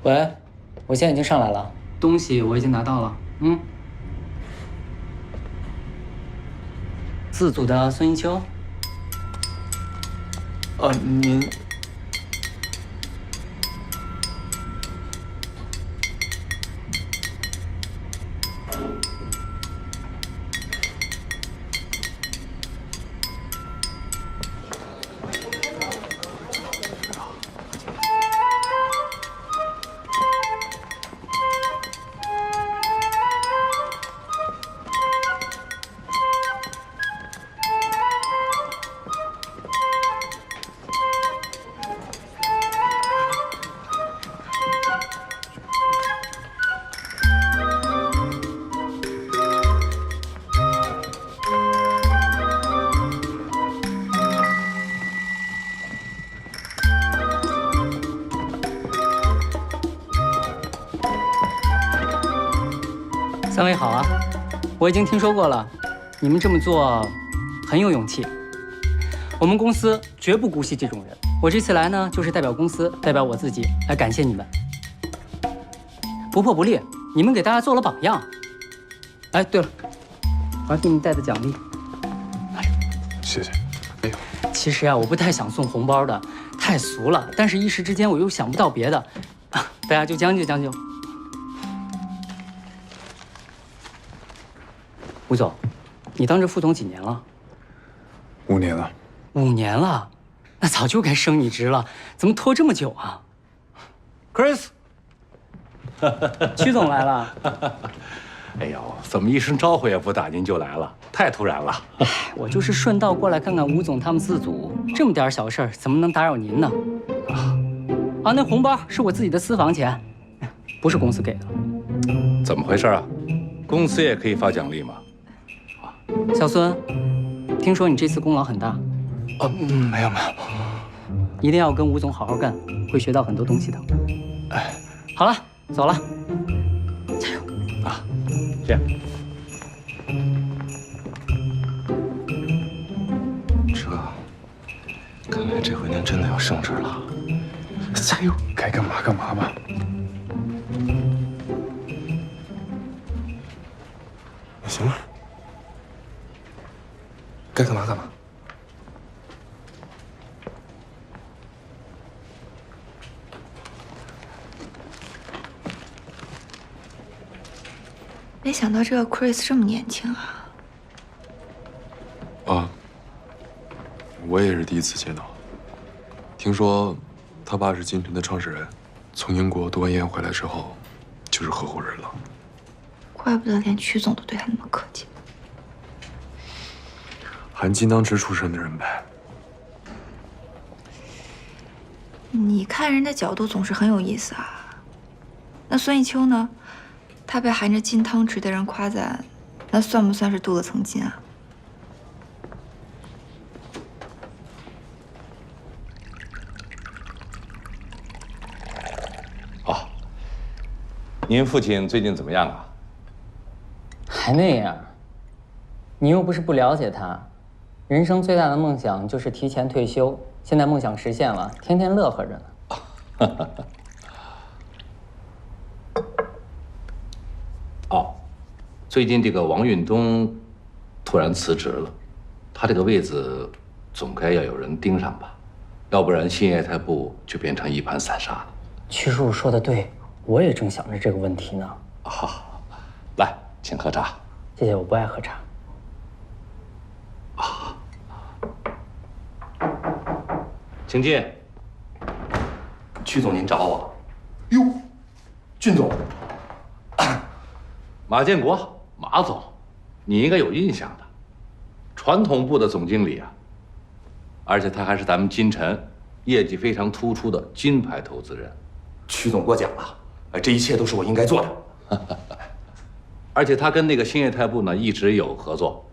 喂，我现在已经上来了，东西我已经拿到了。自组的孙一秋。您。三位好啊，我已经听说过了，你们这么做很有勇气。我们公司绝不姑息这种人。我这次来呢，就是代表公司，代表我自己来感谢你们。不破不立，你们给大家做了榜样。哎，对了，我还给你们带的奖励。谢谢。哎呦，其实啊，我不太想送红包的，太俗了。但是一时之间我又想不到别的，大家就将就将就。吴总，你当这副总几年了5年了。5年了，那早就该升你职了，怎么拖这么久啊 Chris， 曲总来了。哎呦，怎么一声招呼也不打您就来了？太突然了。我就是顺道过来看看吴总他们自组，这么点小事儿怎么能打扰您呢？那红包是我自己的私房钱，不是公司给的。怎么回事啊？公司也可以发奖励吗？小孙，听说你这次功劳很大。没有没有。一定要跟吴总好好干，会学到很多东西的。哎，好了，走了，加油啊！这样，看来这回您真的要升职了。加油！该干嘛干嘛吧。行了，该干嘛干嘛。没想到这个 Chris 这么年轻啊！我也是第一次见到。听说他爸是金晨的创始人，从英国读完研回来之后，就是合伙人了。怪不得连曲总都对他那么客气。含金汤匙出身的人呗。你看人的角度总是很有意思啊。那孙一秋呢？他被含着金汤匙的人夸赞，那算不算是镀了层金啊？您父亲最近怎么样啊？还那样。你又不是不了解他，人生最大的梦想就是提前退休，现在梦想实现了，天天乐呵着呢。最近这个王运东突然辞职了，他这个位子总该要有人盯上吧，要不然兴业泰部就变成一盘散沙了。曲叔叔说的对，我也正想着这个问题呢。来，请喝茶。谢谢，我不爱喝茶。请进。曲总，您找我？哟，俊总，马建国。马总，你应该有印象的，传统部的总经理啊，而且他还是咱们金晨业绩非常突出的金牌投资人。曲总过奖了，这一切都是我应该做的。而且他跟那个兴业泰部呢一直有合作，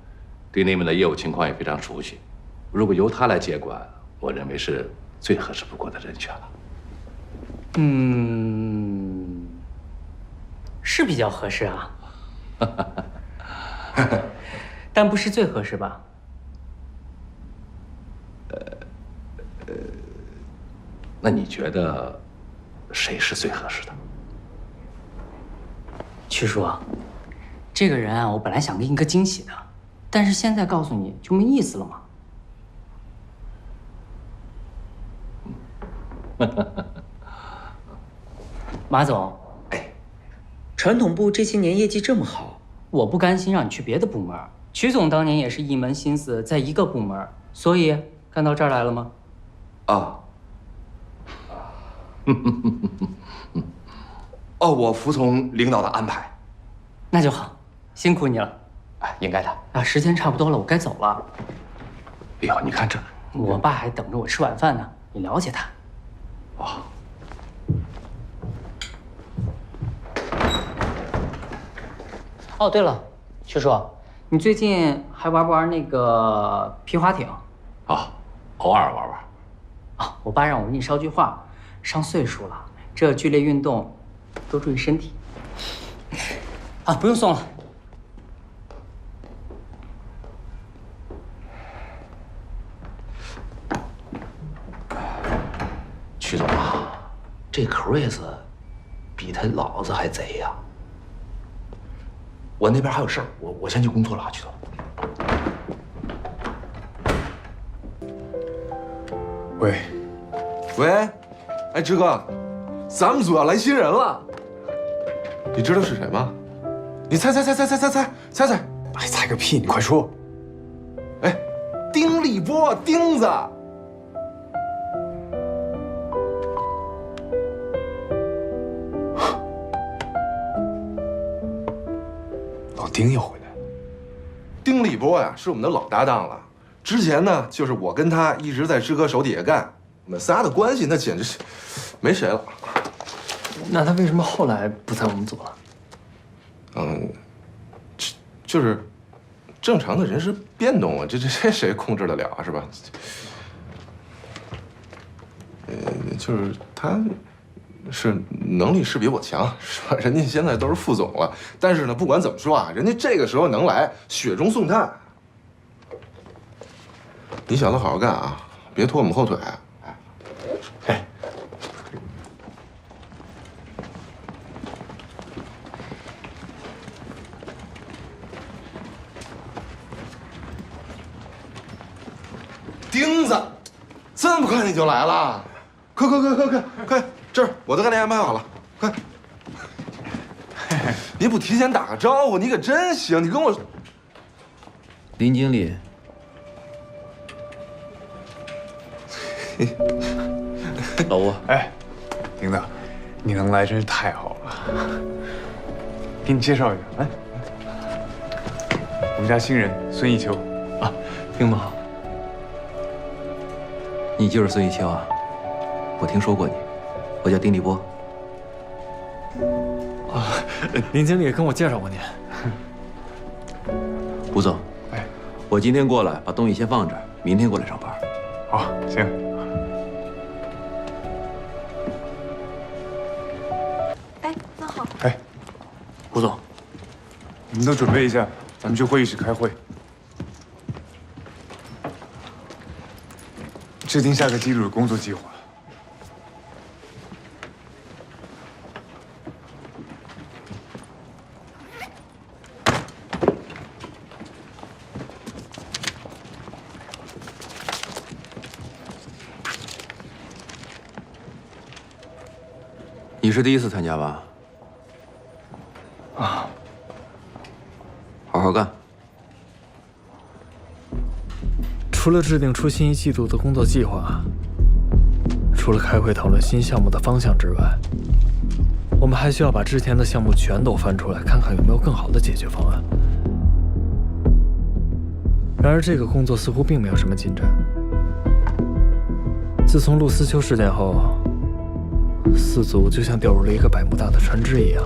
对那边的业务情况也非常熟悉。如果由他来接管，我认为是最合适不过的人选了。是比较合适啊。但不是最合适吧？那你觉得谁是最合适的？曲叔，这个人啊，我本来想给你个惊喜的，但是现在告诉你就没意思了嘛。马总，传统部这些年业绩这么好，我不甘心让你去别的部门。曲总当年也是一门心思在一个部门，所以干到这儿来了吗？啊。哦，我服从领导的安排。那就好，辛苦你了。哎，应该的。啊，时间差不多了，我该走了。哎呦，你看这，我爸还等着我吃晚饭呢，你了解他。哦。哦，对了，曲叔，你最近还玩不玩那个皮划艇？啊，偶尔玩玩。啊，我爸让我给你捎句话，上岁数了，这剧烈运动多注意身体。啊，不用送了。曲总啊，这 Chris 比他老子还贼呀！我那边还有事儿，我先去工作了啊，曲总。喂，喂，哎，志哥，咱们组要来新人了，你知道是谁吗？你猜！哎，猜个屁！你快说。哎，丁立波，丁子。老丁又回来了。丁立波呀，是我们的老搭档了。之前呢，就是我跟他一直在志哥手底下干，我们仨的关系那简直是没谁了。那他为什么后来不在我们组了？就是正常的人事变动啊，这谁控制得了啊，是吧？就是他，是能力是比我强，是吧？人家现在都是副总了，但是呢，不管怎么说啊，人家这个时候能来，雪中送炭。你小子好好干啊，别拖我们后腿。哎，钉子，这么快你就来了？快！这儿我都给你安排好了，快！你不提前打个招呼，你可真行！你跟我，林经理，老吴，哎，丁子，你能来真是太好了。给你介绍一下，来，我们家新人孙艺秋。啊，丁总好。你就是孙艺秋啊？我听说过你，我叫丁立波。啊，林经理跟我介绍过您。吴总，哎，我今天过来，把东西先放这儿，明天过来上班。好，行。哎，那好。哎，吴总，你们都准备一下，咱们去会议室开会。制定下个季度的工作计划。你是第一次参加吧？啊，好好干。除了制定出新一季度的工作计划，除了开会讨论新项目的方向之外，我们还需要把之前的项目全都翻出来，看看有没有更好的解决方案。然而，这个工作似乎并没有什么进展。自从陆思秋事件后，四组就像掉入了一个百慕大的船只一样，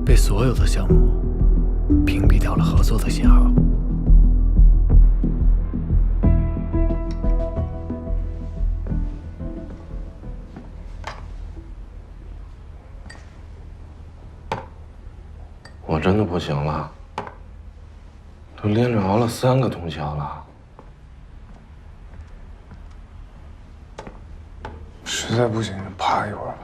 被所有的项目屏蔽掉了合作的信号。我真的不行了，都连着熬了3个通宵了。实在不行就趴一会儿吧。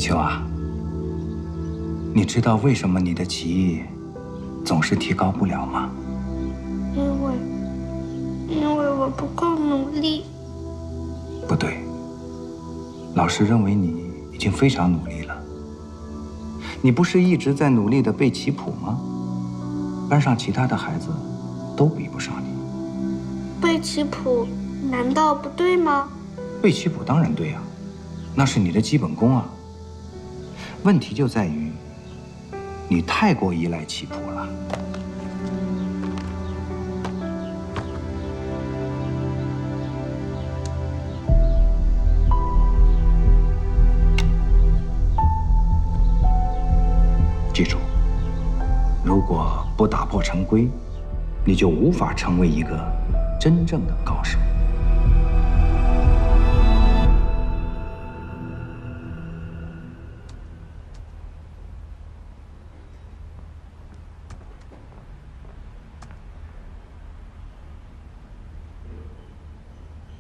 秋啊，你知道为什么你的棋艺总是提高不了吗？因为我不够努力。不对，老师认为你已经非常努力了。你不是一直在努力地背棋谱吗？班上其他的孩子都比不上你。背棋谱难道不对吗？背棋谱当然对呀，那是你的基本功啊。问题就在于你太过依赖棋谱了。记住，如果不打破陈规，你就无法成为一个真正的高手。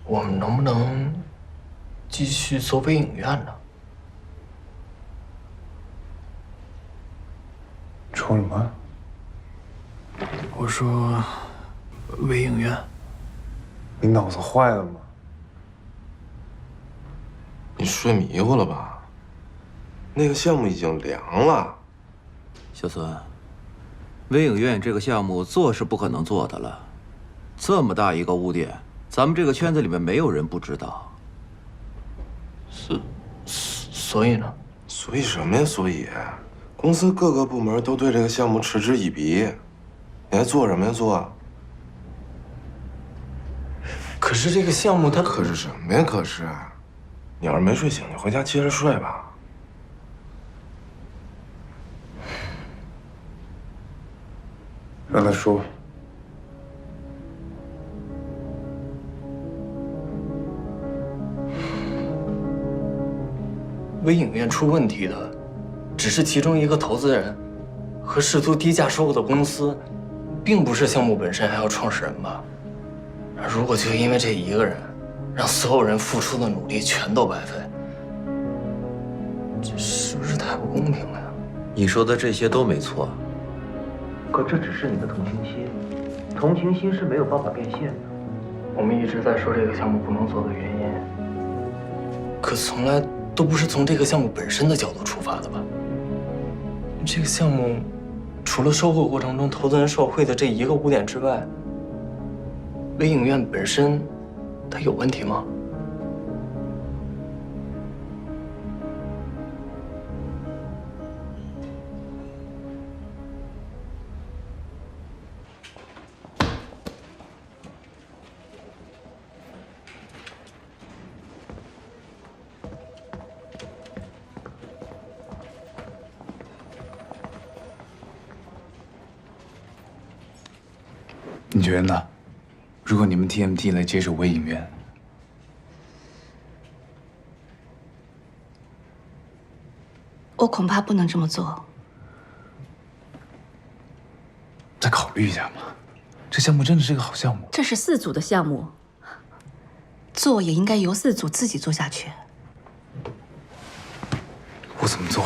我们能不能继续做微影院呢？说什么？我说，微影院。你脑子坏了吗？你睡迷糊了吧？那个项目已经凉了。小孙，微影院这个项目做是不可能做的了。这么大一个污点，咱们这个圈子里面没有人不知道。所以呢？所以什么呀？所以，公司各个部门都对这个项目嗤之以鼻。你还做什么呀？做？可是这个项目它可是什么呀？可是，你要是没睡醒，你回家接着睡吧。让他说。微影院出问题的，只是其中一个投资人和试图低价收购的公司，并不是项目本身还有创始人吧？如果就因为这一个人，让所有人付出的努力全都白费，这是不是太不公平了呀？你说的这些都没错，可这只是你的同情心，同情心是没有办法变现的。我们一直在说这个项目不能做的原因，可从来都不是从这个项目本身的角度出发的吧？这个项目除了收购过程中投资人受贿的这一个污点之外，微影院本身它有问题吗？你觉得呢？如果你们 TMT 来接手微影院，我恐怕不能这么做。再考虑一下嘛。这项目真的是个好项目。这是4组的项目，做也应该由4组自己做下去。我怎么做？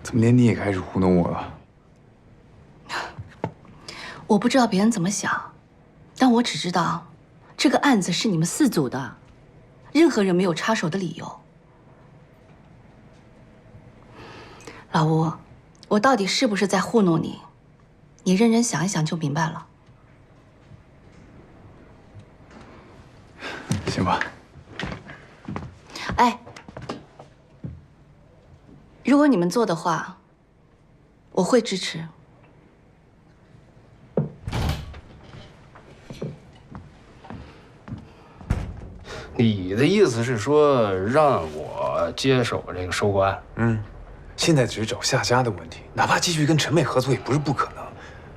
怎么连你也开始糊弄我了？我不知道别人怎么想，但我只知道，这个案子是你们4组的，任何人没有插手的理由。老吴，我到底是不是在糊弄你？你认真想一想就明白了。行吧。哎，如果你们做的话，我会支持。你的意思是说让我接手这个收购案？现在只是找下家的问题，哪怕继续跟陈美合作也不是不可能，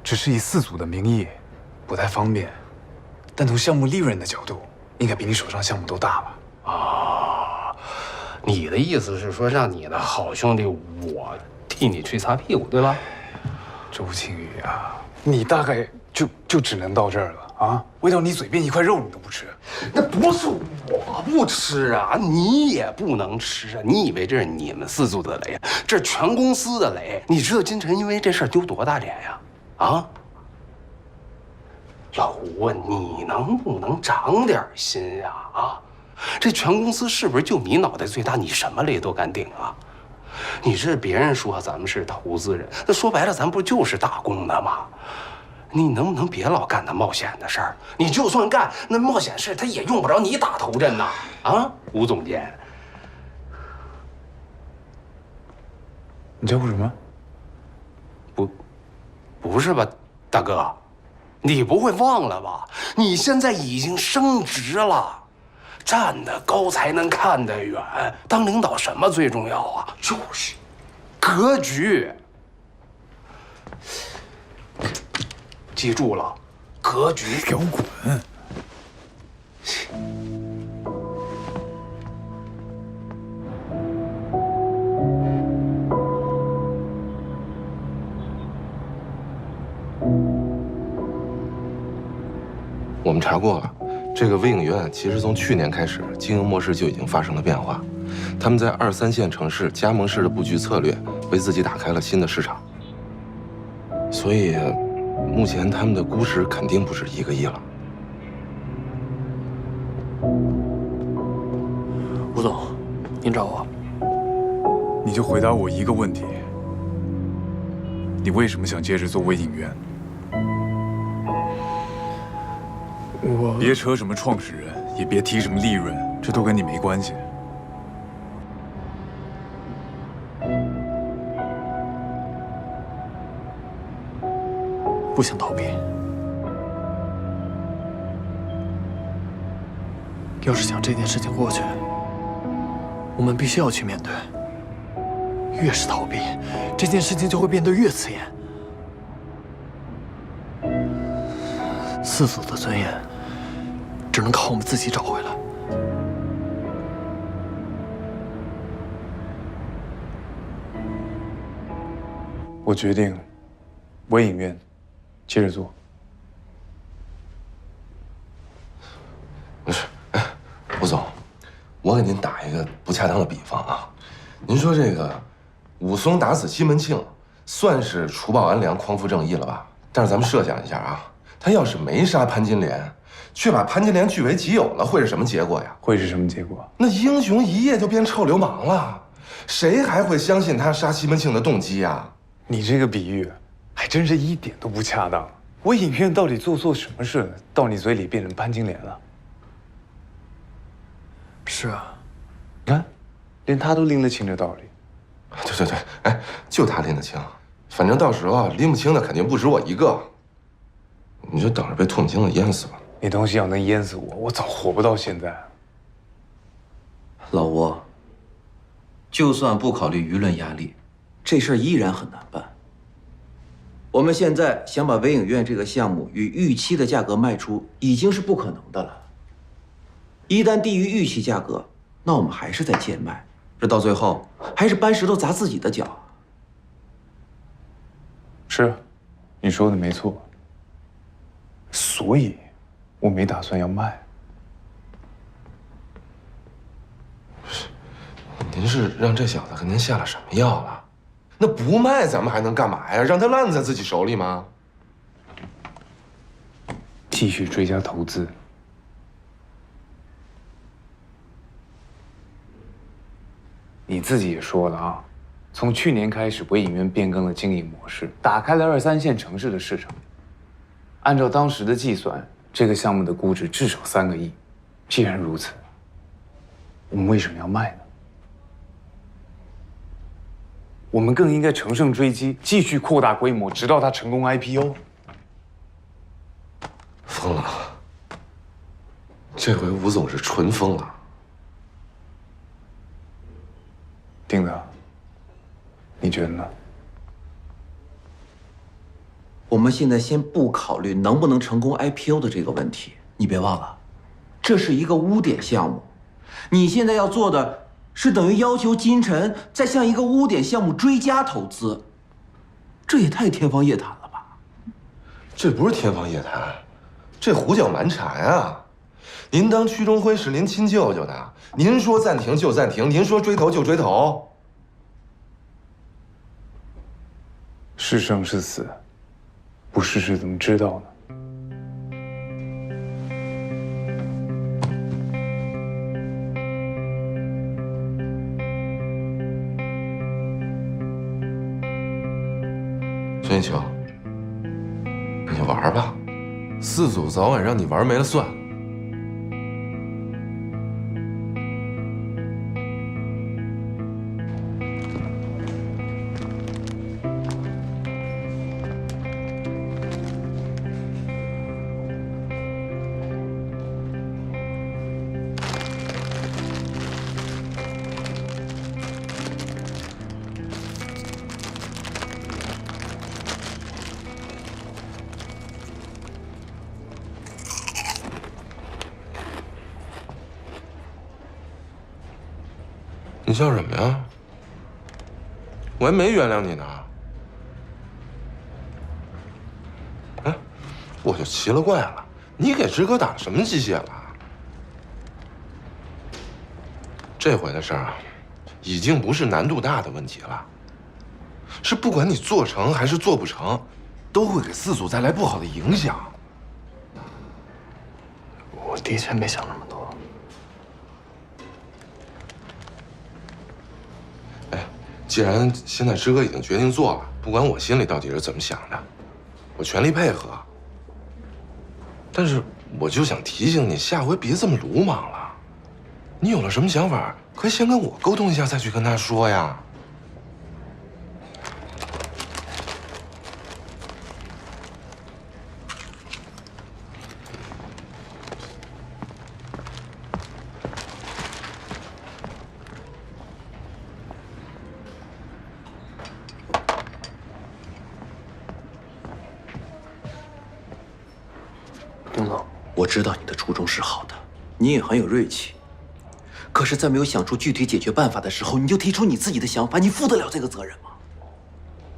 只是以4组的名义不太方便。但从项目利润的角度，应该比你手上项目都大吧？啊，你的意思是说让你的好兄弟我替你去擦屁股，对吧？周庆宇啊，你大概就只能到这儿了啊，喂到你嘴边一块肉你都不吃？那不是我不吃啊，你也不能吃啊！你以为这是你们4组的雷啊？这是全公司的雷！你知道金晨因为这事儿丢多大脸呀？啊！老吴啊，你能不能长点心呀？啊！这全公司是不是就你脑袋最大？你什么雷都敢顶啊？你这别人说咱们是投资人，那说白了，咱不就是打工的吗？你能不能别老干那冒险的事儿？你就算干那冒险事，他也用不着你打头阵呐！啊，吴总监，你叫我什么？不是吧，大哥，你不会忘了吧？你现在已经升职了，站得高才能看得远。当领导什么最重要啊？就是格局。记住了，格局。给我滚！我们查过了，这个微影院其实从去年开始，经营模式就已经发生了变化。他们在2、3线城市加盟式的布局策略，为自己打开了新的市场。所以，目前他们的估值肯定不止1个亿了。吴总，您找我？你就回答我一个问题：你为什么想接着做微影院？别扯什么创始人，也别提什么利润，这都跟你没关系。不想逃避。要是想这件事情过去，我们必须要去面对。越是逃避，这件事情就会变得越刺眼。4组的尊严，只能靠我们自己找回来。我决定，微影院接着做。不是，哎，吴总，我给您打一个不恰当的比方啊。您说这个武松打死西门庆，算是除暴安良、匡扶正义了吧？但是咱们设想一下啊，他要是没杀潘金莲，却把潘金莲据为己有了，会是什么结果呀？会是什么结果？那英雄一夜就变臭流氓了，谁还会相信他杀西门庆的动机呀？你这个比喻还真是一点都不恰当。微影院到底做错什么事了，到你嘴里变成潘金莲了？是啊，你看，连他都拎得清这道理。对，哎，就他拎得清，反正到时候啊，拎不清的肯定不止我一个。你就等着被唾沫星子淹死吧。那东西要能淹死我，我早活不到现在。老吴，就算不考虑舆论压力，这事儿依然很难办。我们现在想把微影院这个项目与预期的价格卖出，已经是不可能的了。一旦低于预期价格，那我们还是在贱卖，这到最后还是搬石头砸自己的脚。是，你说的没错。所以，我没打算要卖。您是让这小子给您下了什么药了？那不卖咱们还能干嘛呀？让他烂在自己手里吗？继续追加投资。你自己也说了啊，从去年开始，微影院变更了经营模式，打开了2、3线城市的市场。按照当时的计算，这个项目的估值至少3个亿。既然如此，我们为什么要卖呢？我们更应该乘胜追击，继续扩大规模，直到它成功 IPO。疯了！这回吴总是纯疯了。丁子，你觉得呢？我们现在先不考虑能不能成功 IPO 的这个问题，你别忘了，这是一个污点项目。你现在要做的是等于要求金晨再向一个污点项目追加投资，这也太天方夜谭了吧？这不是天方夜谭，这胡搅蛮缠啊！您当屈中辉是您亲舅舅的，您说暂停就暂停，您说追头就追头。是生是死，不试试怎么知道呢？孙一秋，你就玩吧，四组早晚让你玩没了算。你笑什么呀？我还没原谅你呢。哎，我就奇了怪了，你给直哥打什么鸡血了？这回的事儿啊，已经不是难度大的问题了，是不管你做成还是做不成，都会给四组带来不好的影响。我的确没想那么多。既然现在直哥已经决定做了，不管我心里到底是怎么想的，我全力配合。但是我就想提醒你，下回别这么鲁莽了。你有了什么想法，可以先跟我沟通一下，再去跟他说呀。丁总，我知道你的初衷是好的，你也很有锐气。可是，在没有想出具体解决办法的时候，你就提出你自己的想法，你负得了这个责任吗？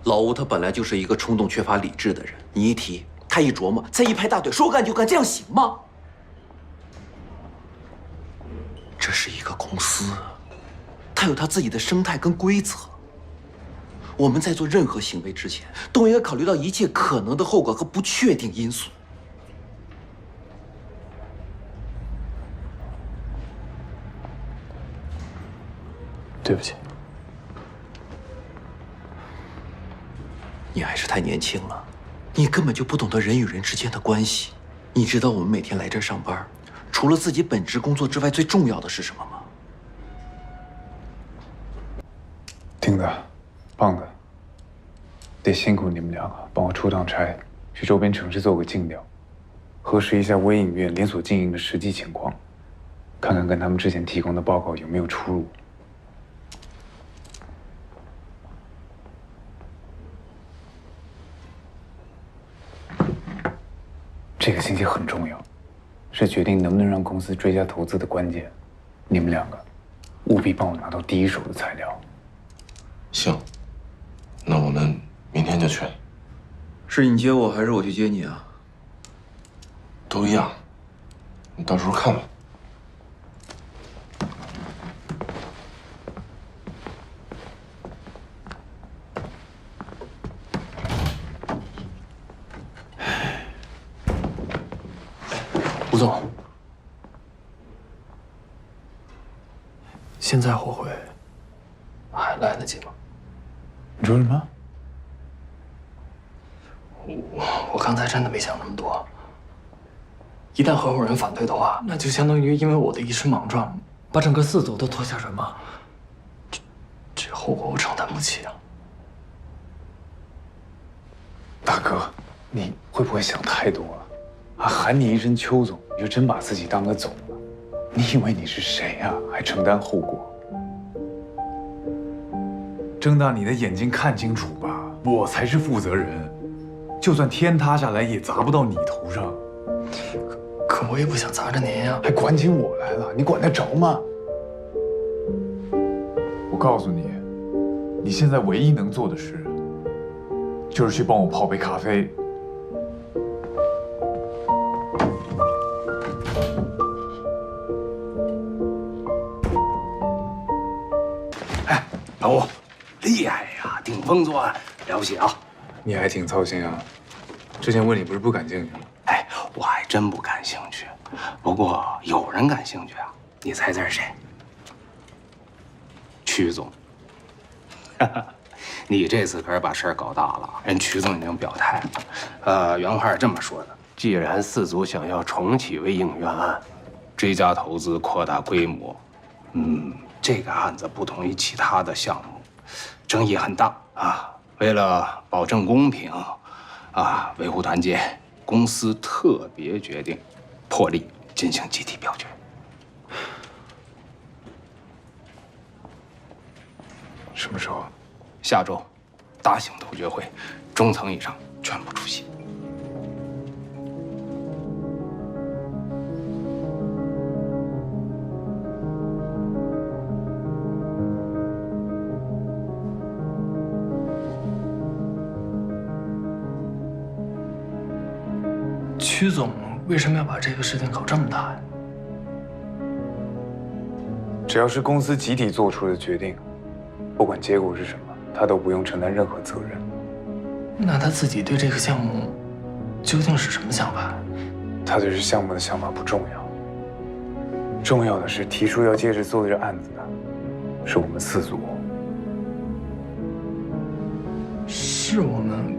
老吴他本来就是一个冲动、缺乏理智的人，你一提，他一琢磨，再一拍大腿，说干就干，这样行吗？这是一个公司，它有它自己的生态跟规则。我们在做任何行为之前，都应该考虑到一切可能的后果和不确定因素。对不起，你还是太年轻了，你根本就不懂得人与人之间的关系。你知道我们每天来这儿上班，除了自己本职工作之外，最重要的是什么吗？丁子，棒子，得辛苦你们两个帮我出趟差，去周边城市做个尽调，核实一下微影院连锁经营的实际情况，看看跟他们之前提供的报告有没有出入。这个星期很重要，是决定能不能让公司追加投资的关键。你们两个务必帮我拿到第一手的材料。行，那我们明天就去。是你接我，还是我去接你啊？都一样，你到时候看吧。吴总，现在后悔还来得及吗？你说什么？我刚才真的没想那么多。一旦合伙人反对的话，那就相当于因为我的一时莽撞，把整个四组都拖下水嘛。这后果我承担不起啊！大哥，你会不会想太多了？啊，喊你一声邱总，你就真把自己当个总了？你以为你是谁呀？还承担后果？睁大你的眼睛看清楚吧，我才是负责人，就算天塌下来也砸不到你头上。可我也不想砸着您呀，还管起我来了，你管得着吗？我告诉你，你现在唯一能做的事，就是去帮我泡杯咖啡。风作案，了不起啊！你还挺操心啊。之前问你不是不感兴趣吗？哎，我还真不感兴趣，不过有人感兴趣啊。你猜猜是谁？曲总。你这次可是把事儿搞大了，人曲总已经表态了。原话是这么说的：既然四组想要重启微影院案，追加投资，扩大规模，这个案子不同于其他的项目，争议很大啊。为了保证公平，维护团结，公司特别决定破例进行集体表决。什么时候？下周，大型投决会，中层以上全部出席。曲总为什么要把这个事情搞这么大呀？只要是公司集体做出的决定，不管结果是什么，他都不用承担任何责任。那他自己对这个项目究竟是什么想法？他对这项目的想法不重要，重要的是提出要接着做这案子的是我们四组。是我们，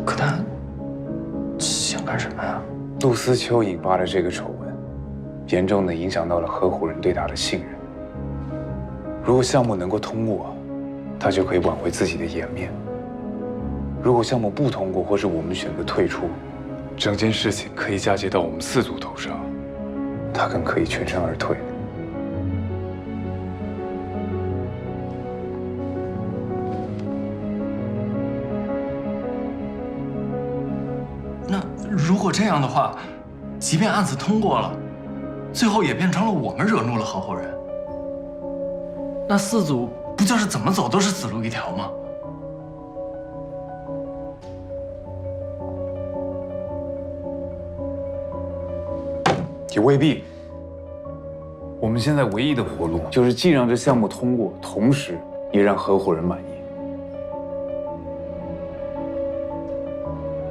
可他想干什么呀？陆思秋引发了这个丑闻，严重的影响到了合伙人对他的信任。如果项目能够通过，他就可以挽回自己的颜面；如果项目不通过，或是我们选择退出，整件事情可以嫁接到我们四组头上，他更可以全身而退。那如果这样的话，即便案子通过了，最后也变成了我们惹怒了合伙人，那四组不就是怎么走都是死路一条吗？也未必。我们现在唯一的活路就是既让这项目通过，同时也让合伙人满意。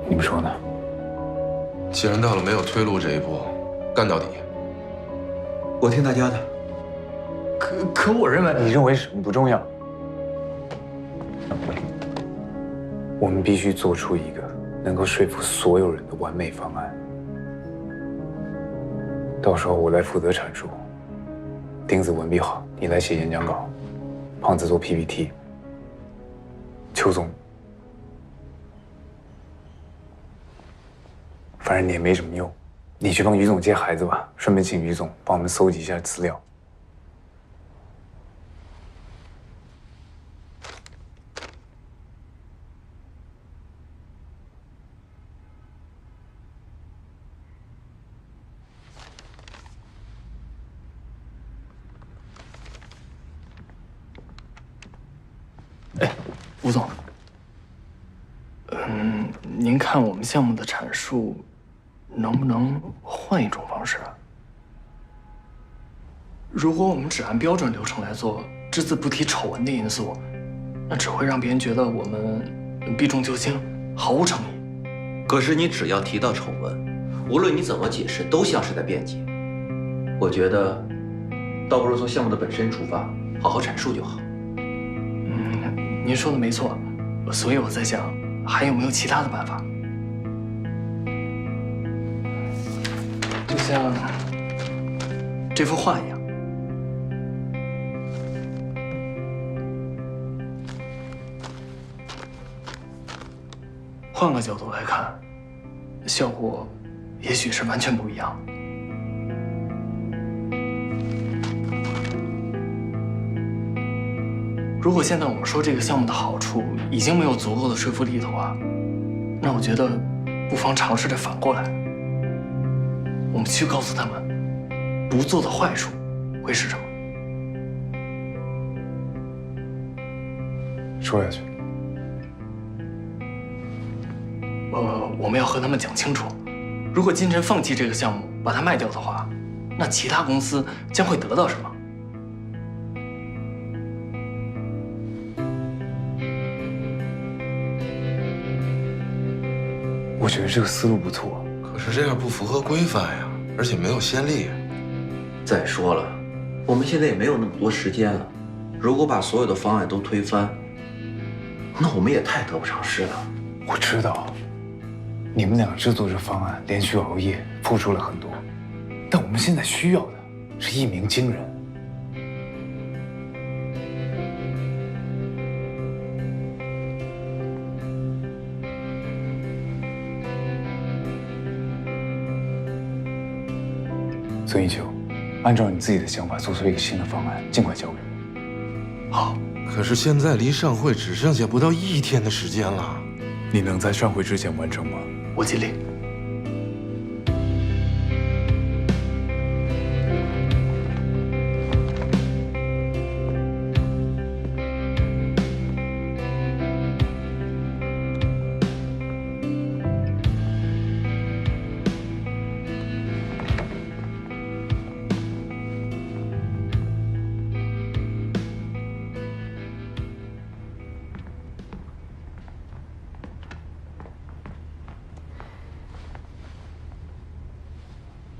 你们说呢？既然到了没有退路这一步，干到底。我听大家的。可我认为，你认为什么不重要？我们必须做出一个能够说服所有人的完美方案。到时候我来负责阐述，丁子文笔好，你来写演讲稿，胖子做 PPT， 邱总，反正你也没什么用，你去帮于总接孩子吧，顺便请于总帮我们搜集一下资料。吴总，您看我们项目的阐述，能不能换一种方式啊？如果我们只按标准流程来做，只字不提丑闻的因素，那只会让别人觉得我们避重就轻，毫无诚意。可是你只要提到丑闻，无论你怎么解释，都像是在辩解。我觉得，倒不如从项目的本身出发，好好阐述就好。您说的没错，所以我在想，还有没有其他的办法？就像这幅画一样，换个角度来看，效果也许是完全不一样的。如果现在我们说这个项目的好处已经没有足够的说服力的话，那我觉得不妨尝试着反过来，我们去告诉他们，不做的坏处会是什么。说下去。我们要和他们讲清楚，如果金晨放弃这个项目，把它卖掉的话，那其他公司将会得到什么？觉得这个思路不错。可是这样不符合规范呀，而且没有先例。再说了，我们现在也没有那么多时间了。如果把所有的方案都推翻，那我们也太得不偿失了。我知道，你们俩制作这方案连续熬夜，付出了很多，但我们现在需要的是一鸣惊人。孙一秋，按照你自己的想法做出一个新的方案，尽快交给我。好，可是现在离上会只剩下不到1天的时间了。你能在上会之前完成吗？我尽力。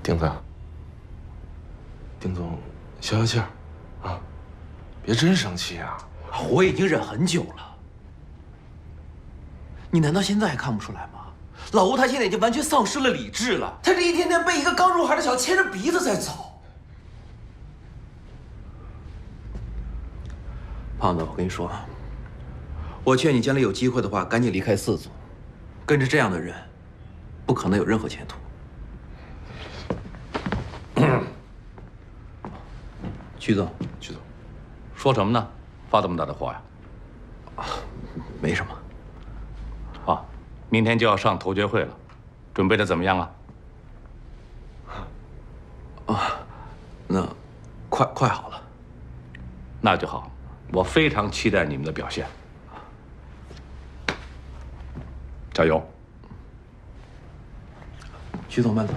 丁子，丁总，消消气儿，啊，别真生气啊！我已经忍很久了，你难道现在还看不出来吗？老吴他现在已经完全丧失了理智了，他这一天天被一个刚入行的小牵着鼻子在走。胖子，我跟你说，我劝你将来有机会的话，赶紧离开四组，跟着这样的人，不可能有任何前途。曲总，曲总，说什么呢？发这么大的火呀？没什么。啊，明天就要上头决会了，准备的怎么样啊？那快好了。那就好，我非常期待你们的表现。加油！曲总，慢走。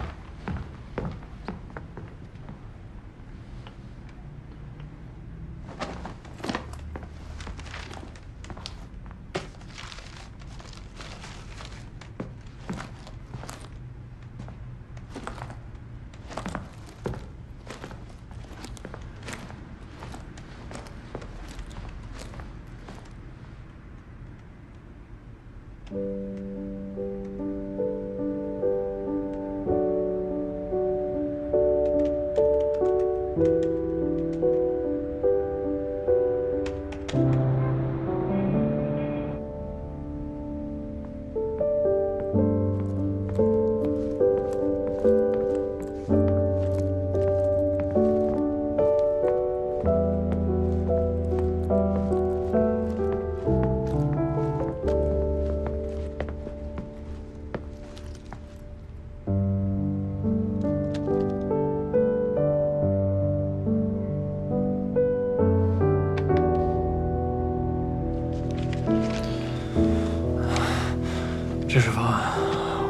这是方案，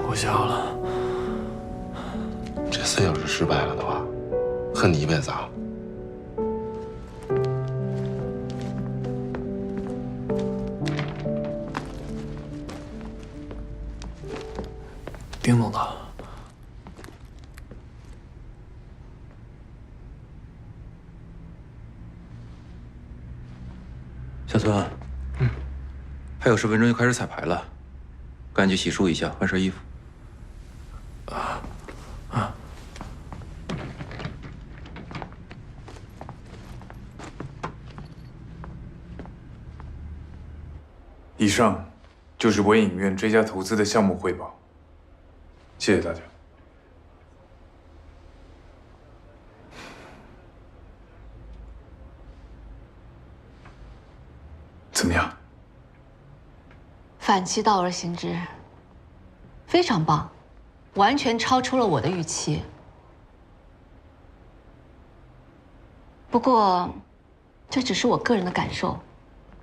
我写好了。这次要是失败了的话，恨你一辈子啊！丁总的。小孙，还有10分钟就开始彩排了，赶紧去洗漱一下，换身衣服。以上就是唯影院追加投资的项目汇报，谢谢大家。怎么样？反其道而行之，非常棒，完全超出了我的预期。不过，这只是我个人的感受。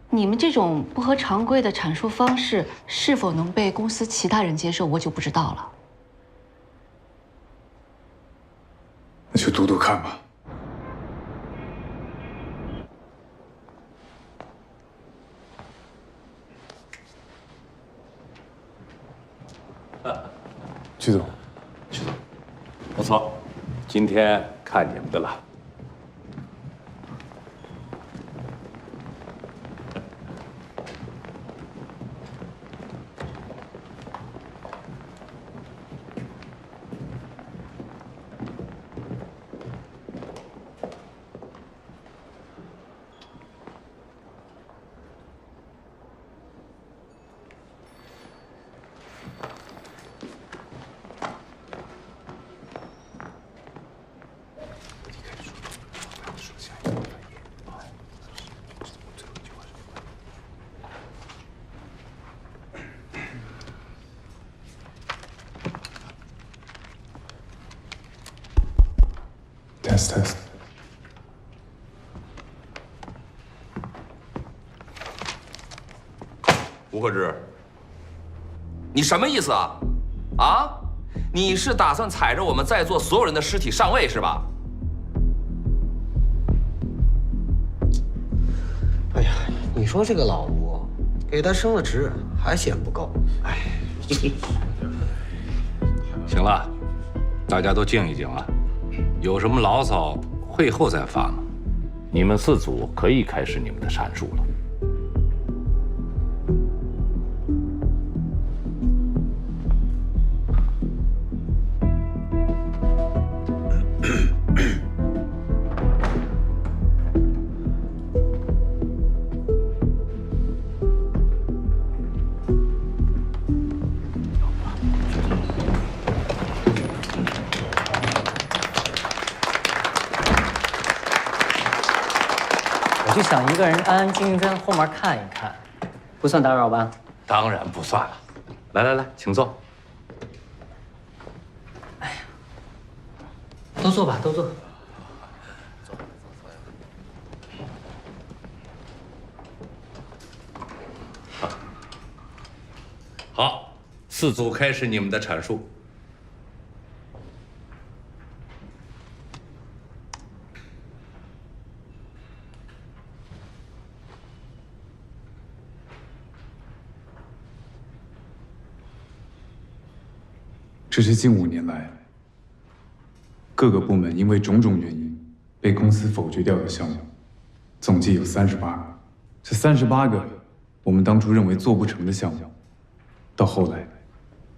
你们这种不合常规的阐述方式是否能被公司其他人接受，我就不知道了。那就赌赌看吧。曲总，不错，今天看你们的了。test。吴克之，你什么意思啊？啊？你是打算踩着我们在座所有人的尸体上位是吧？哎呀，你说这个老吴，给他升了职还嫌不够。哎，行了，大家都静一静啊，有什么牢骚会后再发嘛。你们4组可以开始你们的阐述了。我就想一个人安安静静在后面看一看，不算打扰吧？当然不算了。来来来，请坐。都坐吧，都坐。好，4组开始你们的阐述。这是近5年来，各个部门因为种种原因被公司否决掉的项目，总计有38个。这38个我们当初认为做不成的项目，到后来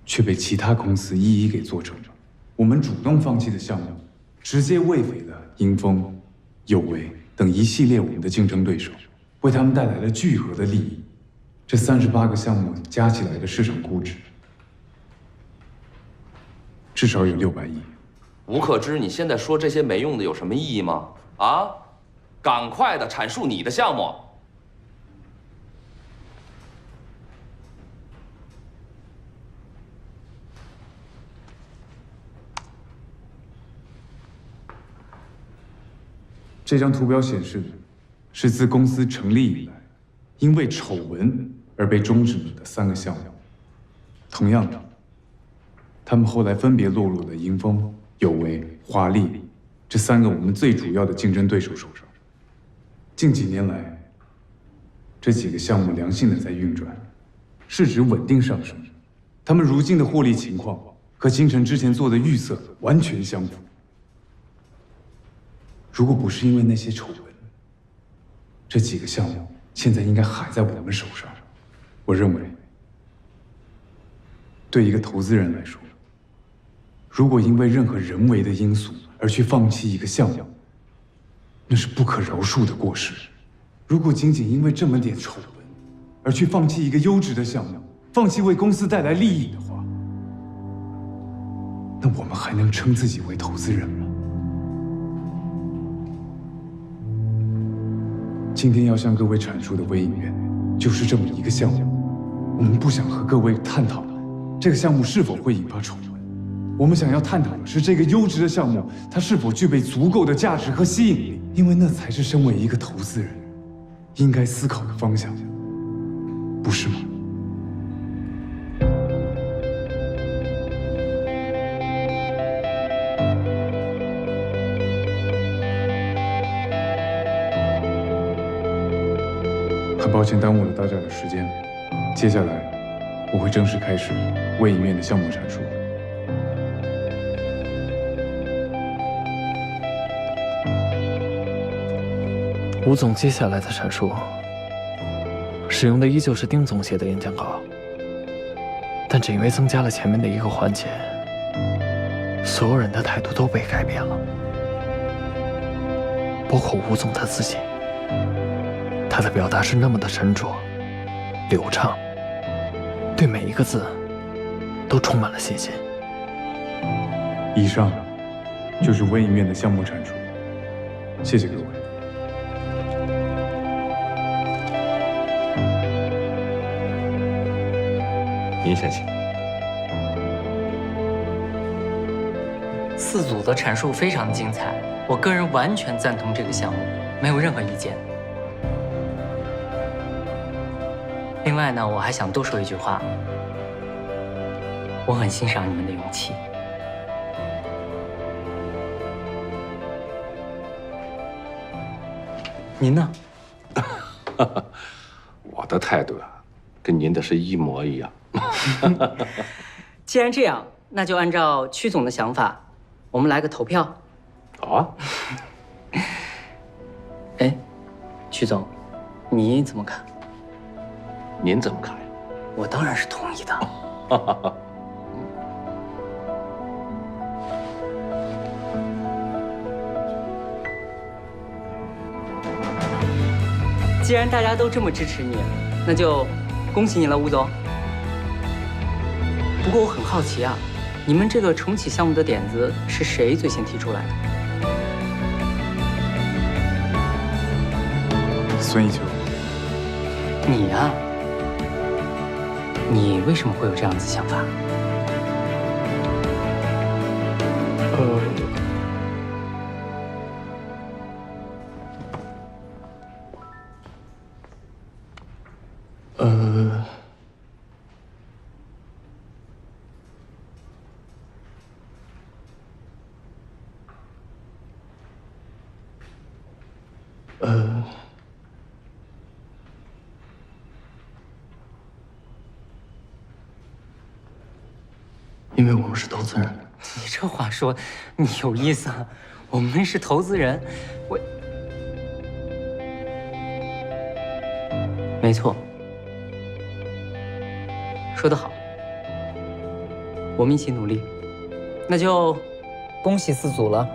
却被其他公司一一给做成了。我们主动放弃的项目，直接喂肥了英丰、有为等一系列我们的竞争对手，为他们带来了巨额的利益。这38个项目加起来的市场估值，至少有600亿。吴克之，你现在说这些没用的有什么意义吗？啊，赶快的阐述你的项目。这张图表显示的是自公司成立以来，因为丑闻而被终止了的3个项目。同样的，他们后来分别落入了英丰、有为、华丽这3个我们最主要的竞争对手手上。近几年来，这几个项目良性的在运转，市值稳定上升。他们如今的获利情况和金晨之前做的预测完全相符。如果不是因为那些丑闻，这几个项目现在应该还在我们手上。我认为，对一个投资人来说，如果因为任何人为的因素而去放弃一个项目，那是不可饶恕的过失。如果仅仅因为这么点丑闻而去放弃一个优质的项目，放弃为公司带来利益的话，那我们还能称自己为投资人吗？今天要向各位阐述的微影院，就是这么一个项目。我们不想和各位探讨这个项目是否会引发丑闻，我们想要探讨的是这个优质的项目，它是否具备足够的价值和吸引力，因为那才是身为一个投资人应该思考的方向，不是吗？很抱歉耽误了大家的时间，接下来我会正式开始微影院的项目阐述。吴总接下来的阐述，使用的依旧是丁总写的演讲稿，但只因为增加了前面的一个环节，所有人的态度都被改变了，包括吴总他自己。他的表达是那么的沉着、流畅，对每一个字都充满了信心。以上就是微影院的项目阐述，谢谢各位。您先请。四组的阐述非常精彩，我个人完全赞同这个项目，没有任何意见。另外呢，我还想多说一句话，我很欣赏你们的勇气。您呢？我的态度啊，跟您的是一模一样。既然这样，那就按照曲总的想法，我们来个投票。好啊。哎，曲总，你怎么看？您怎么看呀？我当然是同意的。既然大家都这么支持你，那就恭喜你了，吴总。不过我很好奇啊，你们这个重启项目的点子是谁最先提出来的？孙艺秋。你呀？你为什么会有这样子想法？因为我们是投资人。你这话说，你有意思啊！我们是投资人，没错，说得好，我们一起努力，那就恭喜四组了。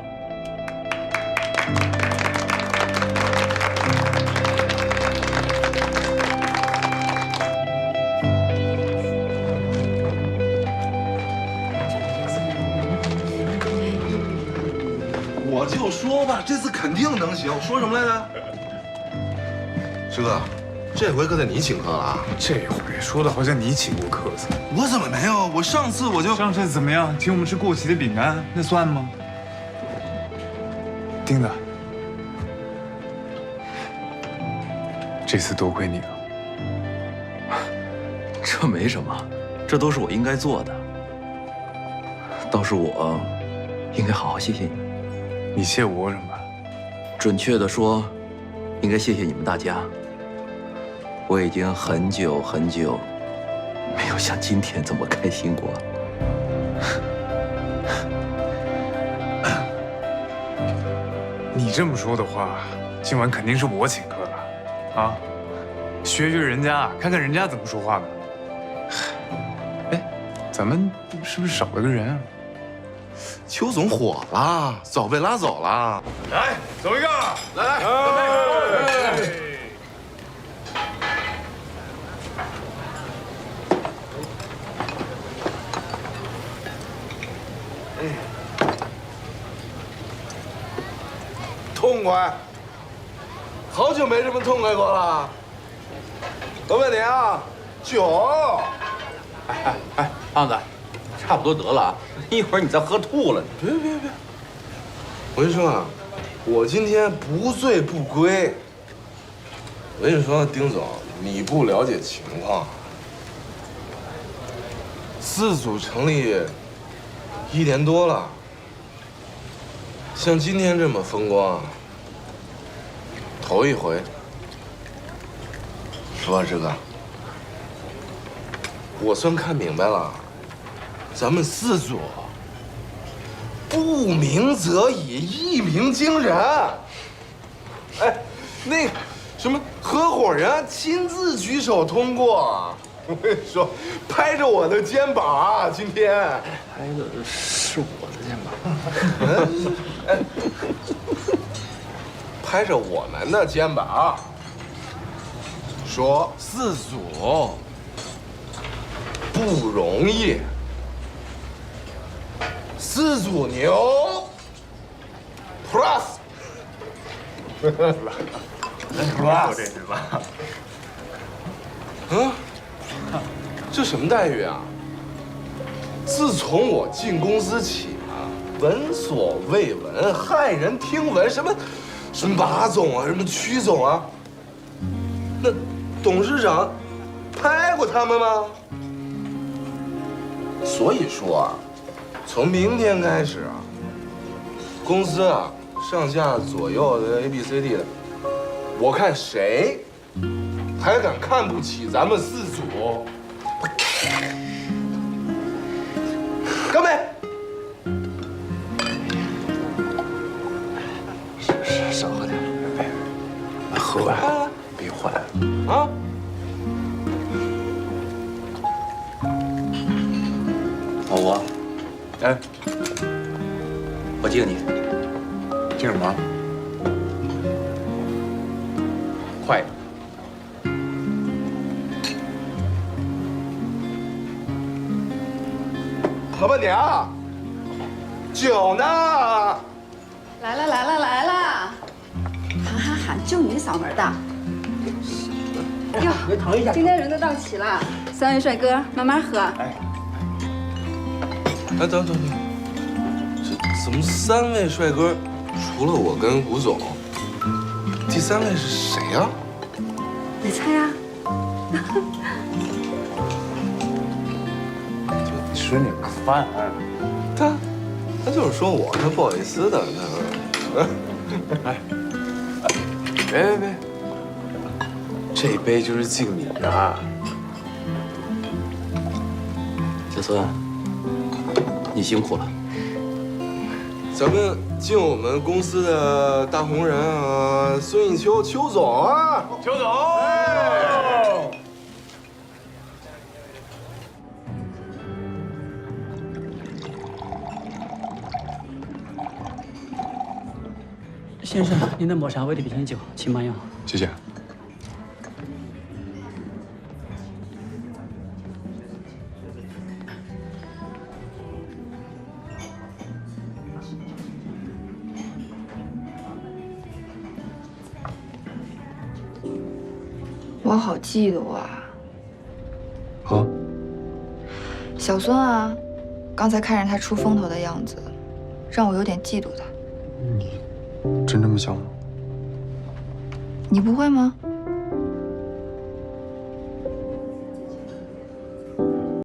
我就说吧，这次肯定能行。说什么来着？师哥，这回可得你请客了啊！这回说的好像你请过客似的。我怎么没有？我上次上次怎么样？请我们吃过期的饼干，那算吗？丁子，这次多亏你了。这没什么，这都是我应该做的。倒是我应该好好谢谢你。你谢我什么？准确的说，应该谢谢你们大家。我已经很久很久没有像今天这么开心过。你这么说的话，今晚肯定是我请客了，啊？学学人家，看看人家怎么说话的。哎，咱们是不是少了个人啊？邱总火了，早被拉走了。来，走一个，来，干杯！痛快，好久没这么痛快过了。老板娘，酒。哎，胖子，差不多得了啊！一会儿你再喝吐了。别！我跟你说啊，我今天不醉不归。我跟你说，丁总，你不了解情况。四组成立1年多了，像今天这么风光，头一回。说这个，我算看明白了，咱们四组不鸣则已，一鸣惊人。哎，那什么合伙人亲自举手通过。我跟你说，拍着我的肩膀啊，今天拍的是我的肩膀。拍着我们的肩膀，说四组不容易，四组牛 ，plus， plus， 这是吧？嗯，这什么待遇啊？自从我进公司起啊，闻所未闻，骇人听闻，什么马总啊，什么曲总啊，那董事长拍过他们吗？所以说啊，从明天开始啊，公司啊上下左右的 ABCD 的，我看谁还敢看不起咱们四组？干杯！少喝点，喝完别换啊！老吴，哎，我敬你。敬什么？快点。老板娘，酒呢？来了来了来了，喊，就你嗓门大。哟，今天人都到齐了，3位帅哥慢慢喝。哎，等，这怎么3位帅哥，除了我跟吴总，第3位是谁呀？你猜呀？吃你个饭！他就是说我，他不好意思的，哎，别，这杯就是敬你的。小孙，你辛苦了。咱们敬我们公司的大红人啊，孙应秋，邱总啊，邱总。先生，您的抹茶威力比清酒，请慢用。谢谢。我好嫉妒啊！啊？小孙啊，刚才看着他出风头的样子，让我有点嫉妒他。真这么想吗？你不会吗？